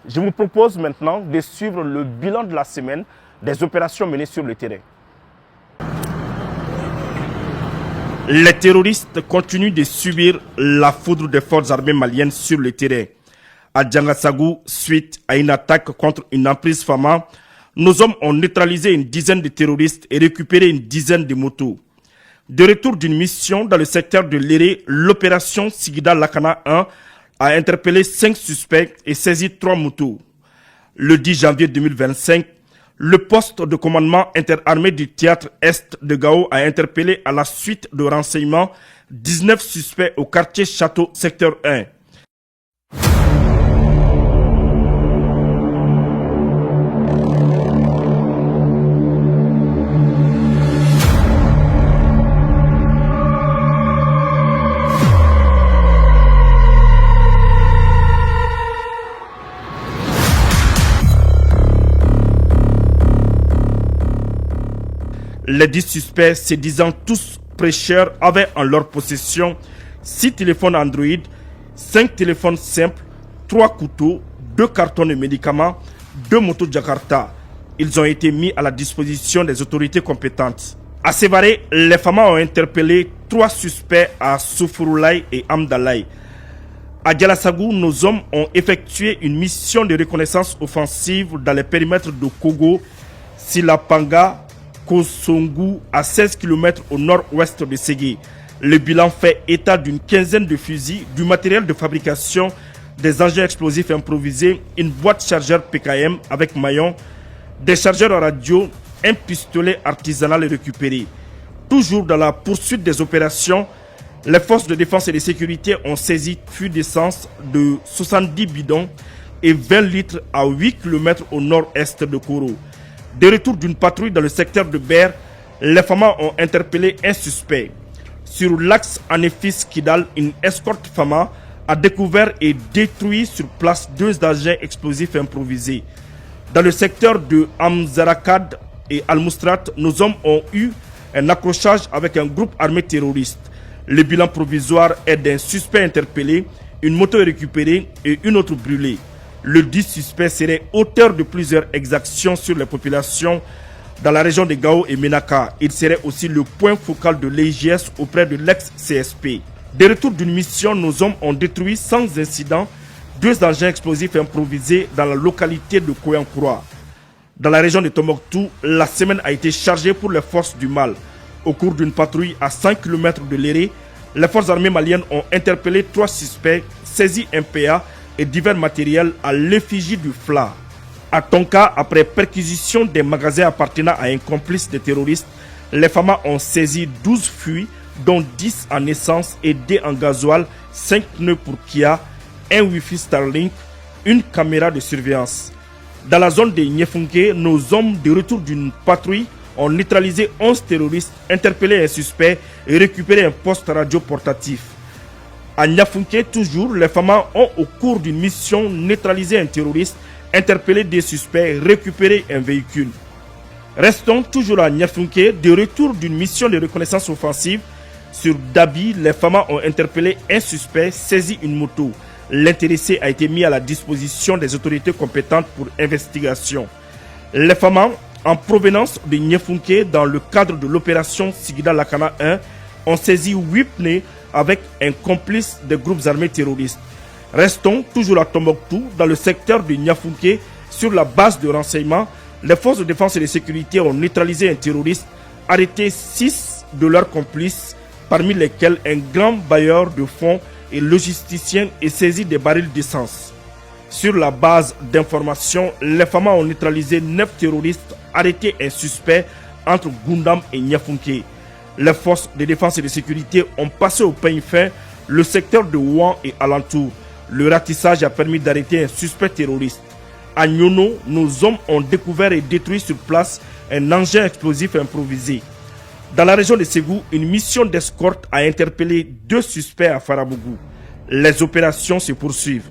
Je vous propose maintenant de suivre le bilan de la semaine des opérations menées sur le terrain. Les terroristes continuent de subir la foudre des forces armées maliennes sur le terrain. À Djangassagou, suite à une attaque contre une emprise Fama, nos hommes ont neutralisé une dizaine de terroristes et récupéré une dizaine de motos. De retour d'une mission dans le secteur de Léré, l'opération Sigida Lakana 1 a interpellé 5 suspects et saisi 3 motos. Le 10 janvier 2025, le poste de commandement interarmé du théâtre Est de Gao a interpellé à la suite de renseignements 19 suspects au quartier Château, secteur 1. Les 10 suspects, se disant tous prêcheurs, avaient en leur possession 6 téléphones Android, 5 téléphones simples, 3 couteaux, 2 cartons de médicaments, 2 motos Jakarta. Ils ont été mis à la disposition des autorités compétentes. À Sévaré, les FAMA ont interpellé 3 suspects à Soufouroulaye et Amdalaï. À Djalassagou, nos hommes ont effectué une mission de reconnaissance offensive dans les périmètres de Kogo, Silapanga, Kosongu, à 16 km au nord-ouest de Ségé. Le bilan fait état d'une quinzaine de fusils, du matériel de fabrication, des engins explosifs improvisés, une boîte chargeur PKM avec maillon, des chargeurs radio, un pistolet artisanal récupéré. Toujours dans la poursuite des opérations, les forces de défense et de sécurité ont saisi fûts d'essence de 70 bidons et 20 litres à 8 km au nord-est de Koro. De retour d'une patrouille dans le secteur de Ber, les FAMA ont interpellé un suspect. Sur l'axe Anefis-Kidal, une escorte FAMA a découvert et détruit sur place 2 engins explosifs improvisés. Dans le secteur de Amzarakad et Al-Moustrat, nos hommes ont eu un accrochage avec un groupe armé terroriste. Le bilan provisoire est d'un suspect interpellé, une moto récupérée et une autre brûlée. Le 10 suspect serait auteur de plusieurs exactions sur les populations dans la région de Gao et Menaka. Il serait aussi le point focal de l'IGS auprès de l'ex-CSP. De retour d'une mission, nos hommes ont détruit sans incident 2 engins explosifs improvisés dans la localité de Koyankura. Dans la région de Tombouctou, la semaine a été chargée pour les forces du mal. Au cours d'une patrouille à 5 km de Léré, les forces armées maliennes ont interpellé 3 suspects, saisi un PA et divers matériels à l'effigie du FLA. À Tonka, après perquisition des magasins appartenant à un complice de terroristes, les FAMA ont saisi 12 fûts, dont 10 en essence et 2 en gasoil, 5 pneus pour Kia, un Wi-Fi Starlink, une caméra de surveillance. Dans la zone de Nyefunke, nos hommes de retour d'une patrouille ont neutralisé 11 terroristes, interpellé un suspect et récupéré un poste radio portatif. À Nyafunke, toujours, les FAMA ont, au cours d'une mission, neutralisé un terroriste, interpellé des suspects, récupéré un véhicule. Restons toujours à Nyafunke, de retour d'une mission de reconnaissance offensive. Sur Dabi, les FAMA ont interpellé un suspect, saisi une moto. L'intéressé a été mis à la disposition des autorités compétentes pour investigation. Les FAMA, en provenance de Nyafunke, dans le cadre de l'opération Sigida Lakana 1, ont saisi 8 pneus avec un complice des groupes armés terroristes. Restons toujours à Tombouctou, dans le secteur de Nyafunke, sur la base de renseignement. Les forces de défense et de sécurité ont neutralisé un terroriste, arrêté 6 de leurs complices, parmi lesquels un grand bailleur de fonds et logisticien et saisi des barils d'essence. Sur la base d'informations, les FAMA ont neutralisé 9 terroristes, arrêté un suspect entre Gundam et Nyafunke. Les forces de défense et de sécurité ont passé au peigne fin le secteur de Ouan et alentour. Le ratissage a permis d'arrêter un suspect terroriste. À Nyono, nos hommes ont découvert et détruit sur place un engin explosif improvisé. Dans la région de Ségou, une mission d'escorte a interpellé 2 suspects à Farabougou. Les opérations se poursuivent.